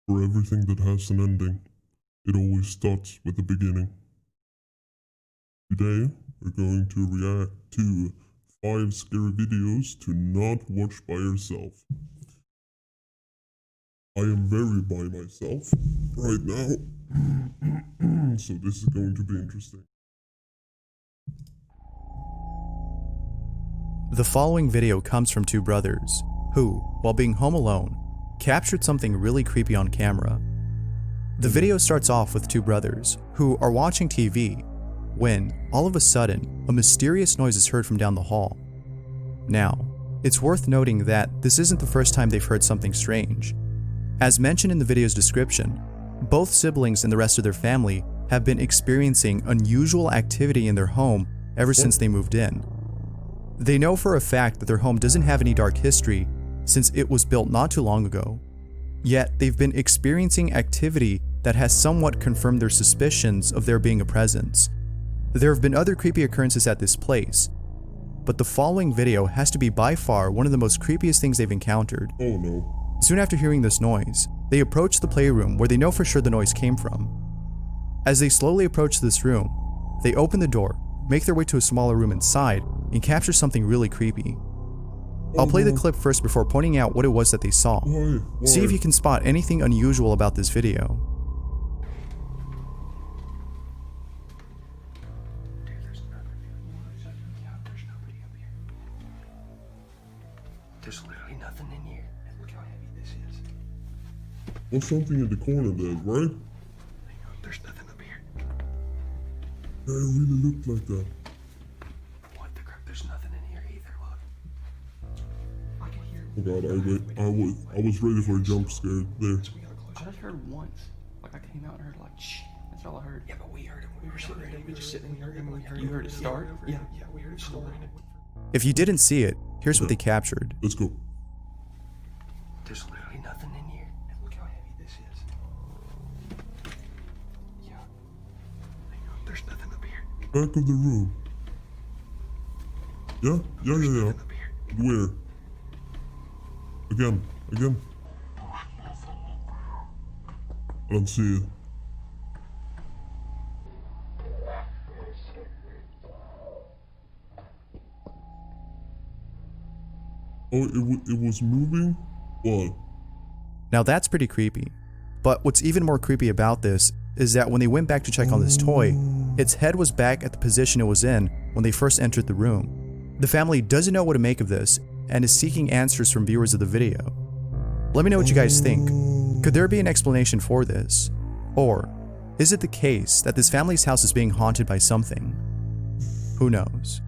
For everything that has an ending, it always starts with the beginning. Today, we're going to react to 5 scary videos to not watch by yourself. I am very by myself right now, so this is going to be interesting. The following video comes from 2 brothers who, while being home alone, captured something really creepy on camera. The video starts off with 2 brothers who are watching TV when, all of a sudden, a mysterious noise is heard from down the hall. Now, it's worth noting that this isn't the first time they've heard something strange. As mentioned in the video's description, both siblings and the rest of their family have been experiencing unusual activity in their home ever since they moved in. They know for a fact that their home doesn't have any dark history since it was built not too long ago. Yet, they've been experiencing activity that has somewhat confirmed their suspicions of there being a presence. There have been other creepy occurrences at this place, but the following video has to be by far one of the most creepiest things they've encountered. Oh no. Soon after hearing this noise, they approach the playroom where they know for sure the noise came from. As they slowly approach this room, they open the door, make their way to a smaller room inside, and capture something really creepy. I'll play the clip first before pointing out what it was that they saw. Why? See if you can spot anything unusual about this video. There's literally nothing in here. Look how heavy this is. There's something in the corner there, right? There's nothing up here. Yeah, it really looked like that. What the crap? There's nothing in here either. Look. I can hear. Oh god, I was ready for a jump scare there. I just heard once. Like I came out and heard like shh. That's all I heard. Yeah, but we heard it. We were sitting there. We just sitting here and we heard. You heard it start? Yeah, we heard it start. If you didn't see it, here's what they captured. Let's go. There's literally nothing in here. And look how heavy this is. Yeah. There's nothing up here. Back of the room. Yeah. Nothing up here. Where? Again. I don't see it. Oh, it was moving? What? Now that's pretty creepy. But what's even more creepy about this is that when they went back to check on this toy, its head was back at the position it was in when they first entered the room. The family doesn't know what to make of this and is seeking answers from viewers of the video. Let me know what you guys think. Could there be an explanation for this? Or is it the case that this family's house is being haunted by something? Who knows?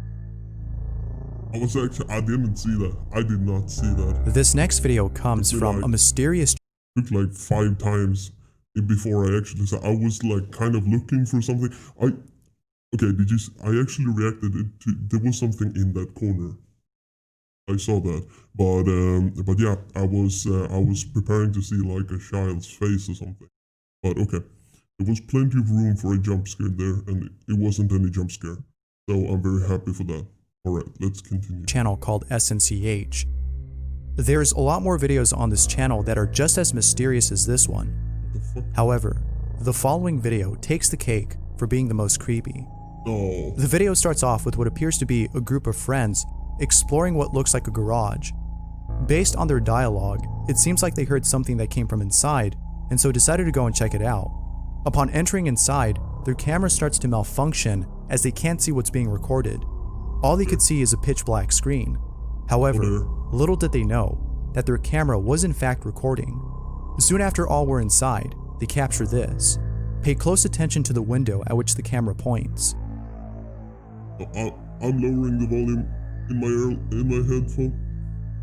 I didn't see that. I did not see that. This next video comes from a mysterious... It took like 5 times before I actually saw. I was like kind of looking for something. I actually reacted to, there was something in that corner. I saw that, but yeah, I was preparing to see like a child's face or something. But okay, there was plenty of room for a jump scare there, and it wasn't any jump scare. So I'm very happy for that. Alright, let's continue. Channel called SNCH. There's a lot more videos on this channel that are just as mysterious as this one. What the fuck? However, the following video takes the cake for being the most creepy. Oh. The video starts off with what appears to be a group of friends exploring what looks like a garage. Based on their dialogue, it seems like they heard something that came from inside, and so decided to go and check it out. Upon entering inside, their camera starts to malfunction as they can't see what's being recorded. All they could see is a pitch black screen. However, little did they know that their camera was in fact recording. Soon after all were inside, they capture this. Pay close attention to the window at which the camera points. I'm lowering the volume in my headphone.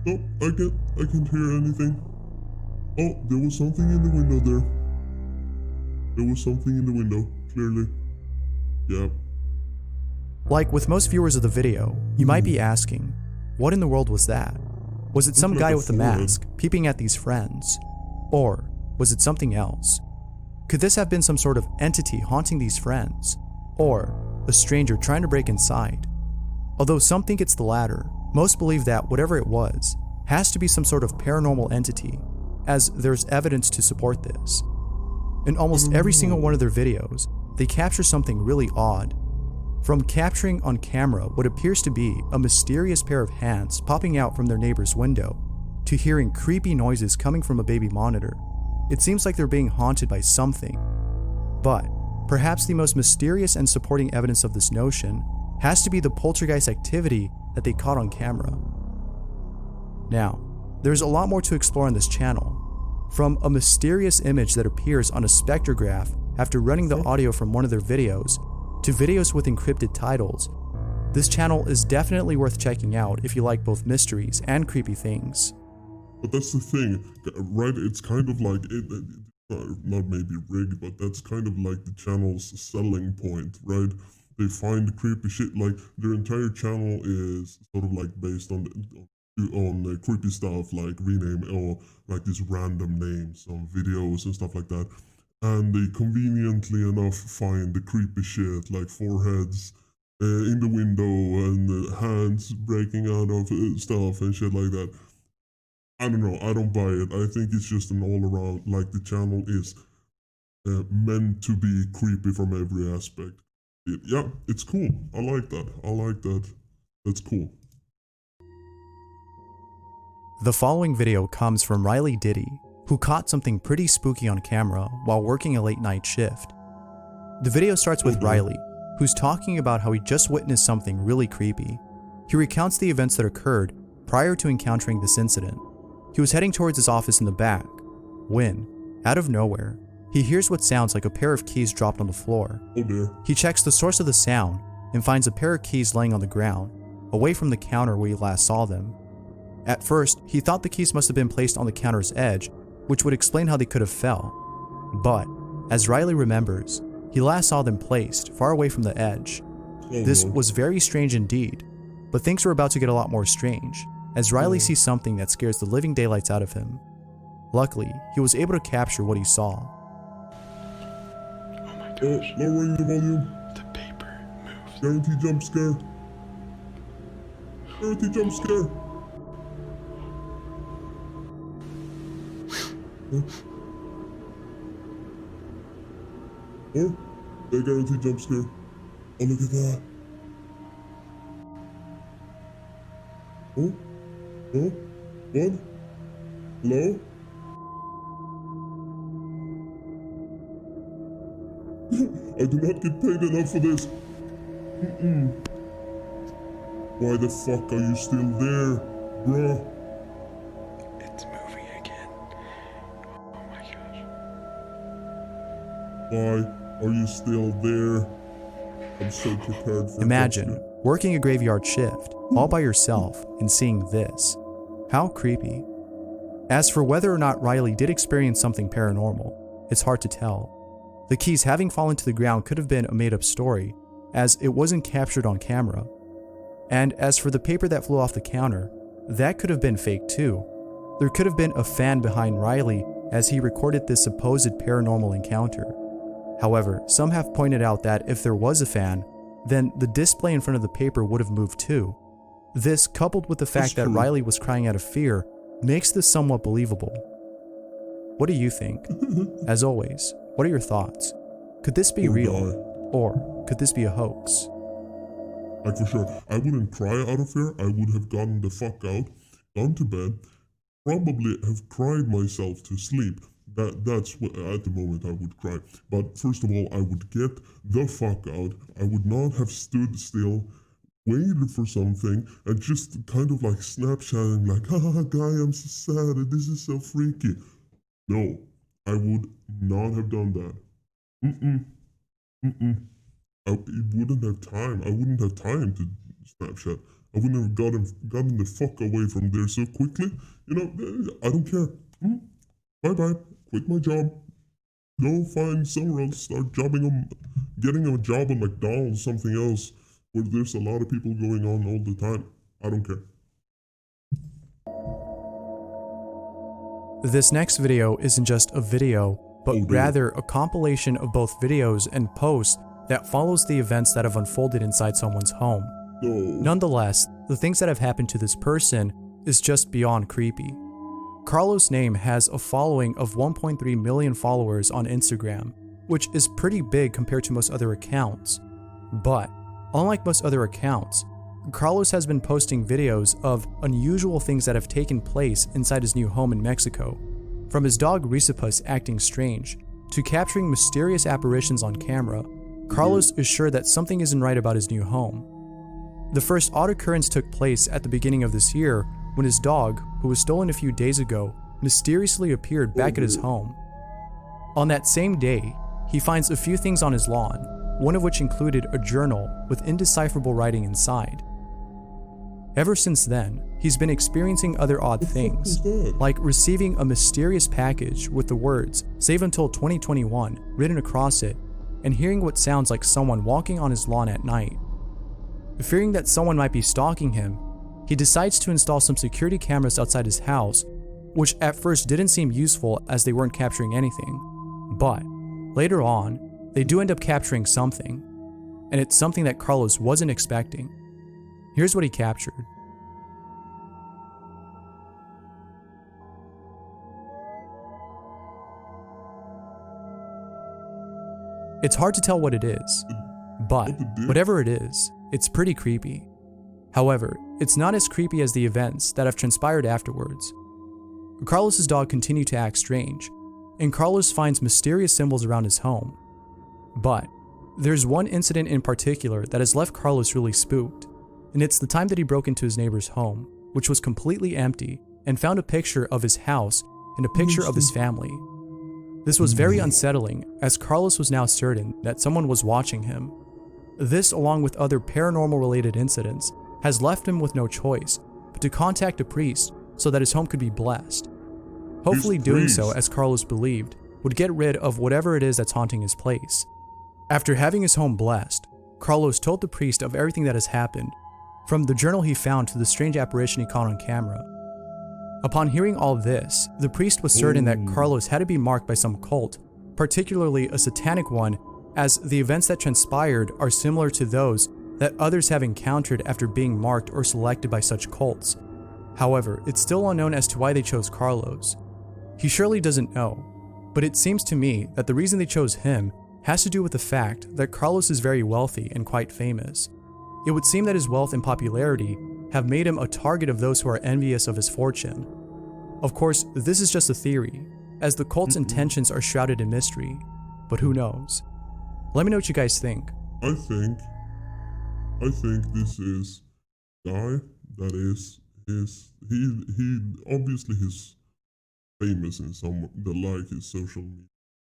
No, I can't hear anything. Oh, there was something in the window there. There was something in the window, clearly. Yeah. Like with most viewers of the video, you might be asking, what in the world was that? Was it some guy with a mask peeping at these friends? Or was it something else? Could this have been some sort of entity haunting these friends? Or a stranger trying to break inside? Although some think it's the latter, most believe that whatever it was has to be some sort of paranormal entity. as there's evidence to support this. In almost every single one of their videos, they capture something really odd. From capturing on camera what appears to be a mysterious pair of hands popping out from their neighbor's window, to hearing creepy noises coming from a baby monitor, it seems like they're being haunted by something. But perhaps the most mysterious and supporting evidence of this notion has to be the poltergeist activity that they caught on camera. Now, there's a lot more to explore on this channel. From a mysterious image that appears on a spectrograph after running the audio from one of their videos, to videos with encrypted titles, this channel is definitely worth checking out if you like both mysteries and creepy things. But that's the thing, right? It's kind of like, not maybe rigged, but that's kind of like the channel's selling point, right? They find creepy shit, like their entire channel is sort of like based on creepy stuff, like rename or like these random names on videos and stuff like that. And they conveniently enough find the creepy shit, like foreheads in the window and hands breaking out of stuff and shit like that. I don't know, I don't buy it. I think it's just an all-around, like the channel is meant to be creepy from every aspect. Yeah, it's cool. I like that. I like that. That's cool. The following video comes from Riley Diddy, who caught something pretty spooky on camera while working a late night shift. The video starts with Riley, who's talking about how he just witnessed something really creepy. He recounts the events that occurred prior to encountering this incident. He was heading towards his office in the back, when, out of nowhere, he hears what sounds like a pair of keys dropped on the floor. Oh dear. He checks the source of the sound and finds a pair of keys laying on the ground, away from the counter where he last saw them. At first, he thought the keys must have been placed on the counter's edge, which would explain how they could have fell. But, as Riley remembers, he last saw them placed far away from the edge. This was very strange indeed, but things were about to get a lot more strange, as Riley sees something that scares the living daylights out of him. Luckily, he was able to capture what he saw. Oh my gosh. Lowering the volume. The paper moves. Guaranteed jump scare. Guaranteed jump scare. Oh, they guaranteed jump scare. Oh, look at that. Oh, oh, what? Hello? I do not get paid enough for this. Why the fuck are you still there, bruh? It's moving again. Oh my gosh. Why are you still there? I'm so prepared for Imagine working a graveyard shift all by yourself and seeing this. How creepy. As for whether or not Riley did experience something paranormal, it's hard to tell. The keys having fallen to the ground could have been a made-up story, as it wasn't captured on camera. And as for the paper that flew off the counter, that could have been fake too. There could have been a fan behind Riley as he recorded this supposed paranormal encounter. However, some have pointed out that if there was a fan, then the display in front of the paper would have moved too. This, coupled with the fact that Riley was crying out of fear, makes this somewhat believable. What do you think? As always, what are your thoughts? Could this be real? Or could this be a hoax? Like for sure, I wouldn't cry out of fear. I would have gotten the fuck out, gone to bed, probably have cried myself to sleep. That's what at the moment I would cry. But first of all, I would get the fuck out. I would not have stood still, waited for something, and just kind of like Snapchatting like, haha, guy, I'm so sad and this is so freaky. No, I would not have done that. I wouldn't have time. I wouldn't have time to Snapchat. I wouldn't have gotten the fuck away from there so quickly. You know, I don't care. Bye-bye. Quit my job. Go find somewhere else. Start getting a job at McDonald's, something else, where there's a lot of people going on all the time. I don't care. This next video isn't just a video, but rather a compilation of both videos and posts that follows the events that have unfolded inside someone's home. No. Nonetheless, the things that have happened to this person is just beyond creepy. Carlos' name has a following of 1.3 million followers on Instagram, which is pretty big compared to most other accounts. But, unlike most other accounts, Carlos has been posting videos of unusual things that have taken place inside his new home in Mexico, from his dog Risipus acting strange, to capturing mysterious apparitions on camera. Carlos is sure that something isn't right about his new home. The first odd occurrence took place at the beginning of this year when his dog, who was stolen a few days ago, mysteriously appeared back at his home. On that same day, he finds a few things on his lawn, one of which included a journal with indecipherable writing inside. Ever since then, he's been experiencing other odd things, like receiving a mysterious package with the words "Save until 2021" written across it, and hearing what sounds like someone walking on his lawn at night. Fearing that someone might be stalking him, he decides to install some security cameras outside his house, which at first didn't seem useful as they weren't capturing anything. But later on, they do end up capturing something, and it's something that Carlos wasn't expecting. Here's what he captured. It's hard to tell what it is, but whatever it is, it's pretty creepy. However, it's not as creepy as the events that have transpired afterwards. Carlos's dog continued to act strange, and Carlos finds mysterious symbols around his home. But there's one incident in particular that has left Carlos really spooked, and it's the time that he broke into his neighbor's home, which was completely empty, and found a picture of his house and a picture of his family. This was very unsettling, as Carlos was now certain that someone was watching him. This, along with other paranormal-related incidents, has left him with no choice but to contact a priest so that his home could be blessed. Hopefully doing so, as Carlos believed, would get rid of whatever it is that's haunting his place. After having his home blessed, Carlos told the priest of everything that has happened, from the journal he found to the strange apparition he caught on camera. Upon hearing all this, the priest was certain that Carlos had to be marked by some cult, particularly a satanic one, as the events that transpired are similar to those that others have encountered after being marked or selected by such cults. However, it's still unknown as to why they chose Carlos. He surely doesn't know, but it seems to me that the reason they chose him has to do with the fact that Carlos is very wealthy and quite famous. It would seem that his wealth and popularity have made him a target of those who are envious of his fortune. Of course, this is just a theory, as the cult's intentions are shrouded in mystery, but who knows? Let me know what you guys think. I think this is guy that is he obviously he's famous in some like his social media.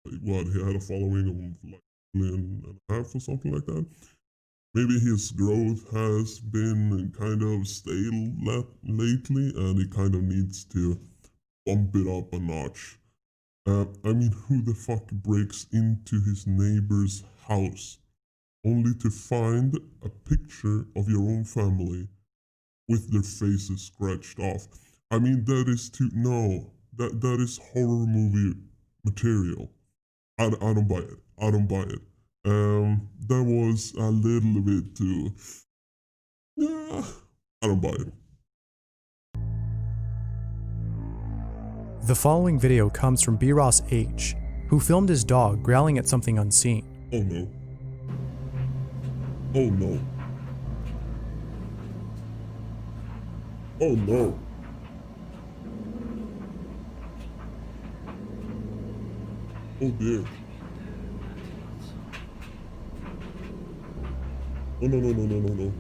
Like what, he had a following of like 1.5 million or something like that. Maybe his growth has been kind of stale lately, and he kind of needs to bump it up a notch. I mean, who the fuck breaks into his neighbor's house only to find a picture of your own family with their faces scratched off? I mean, that is that is horror movie material. I don't buy it. I don't buy it. That was a little bit too. Yeah, I don't buy it. The following video comes from B-Ross H, who filmed his dog growling at something unseen. Oh no. Oh no. Oh no. Oh dear. Oh no.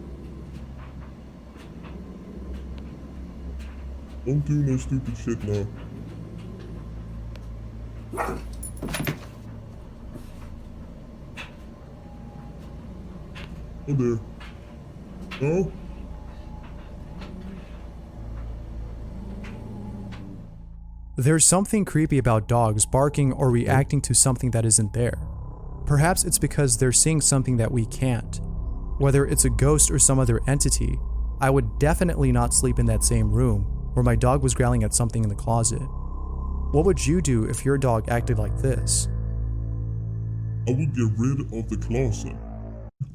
Don't do no stupid shit now. Oh dear. No? There's something creepy about dogs barking or reacting to something that isn't there. Perhaps it's because they're seeing something that we can't. Whether it's a ghost or some other entity, I would definitely not sleep in that same room where my dog was growling at something in the closet. What would you do if your dog acted like this? I would get rid of the closet.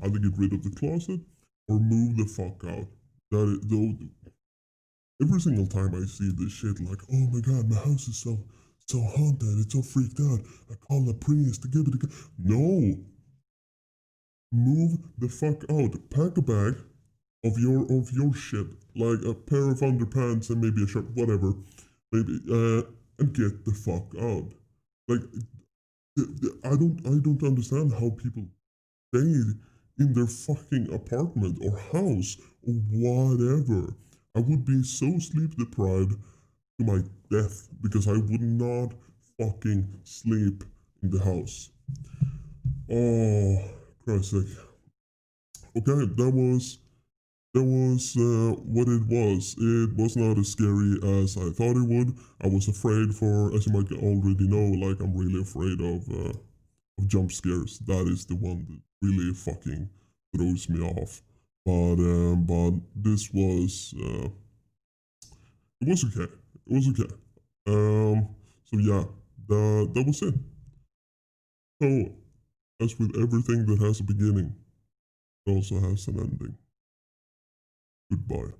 Either get rid of the closet or move the fuck out. every single time I see this shit, like, oh my god, my house is so haunted, it's so freaked out. I call the priest to give it a no. Move the fuck out. Pack a bag of your shit, like a pair of underpants and maybe a shirt, whatever, maybe, and get the fuck out. Like, I don't understand how people stay in their fucking apartment or house or whatever. I would be so sleep deprived to my death because I would not fucking sleep in the house. Oh, Christ's sake. Okay, that was what it was. It was not as scary as I thought it would. I was afraid for, as you might already know, like I'm really afraid of jump scares. That is the one that really fucking throws me off. But this was it was okay. It was okay. So yeah, that was it. So as with everything that has a beginning, it also has an ending. Goodbye.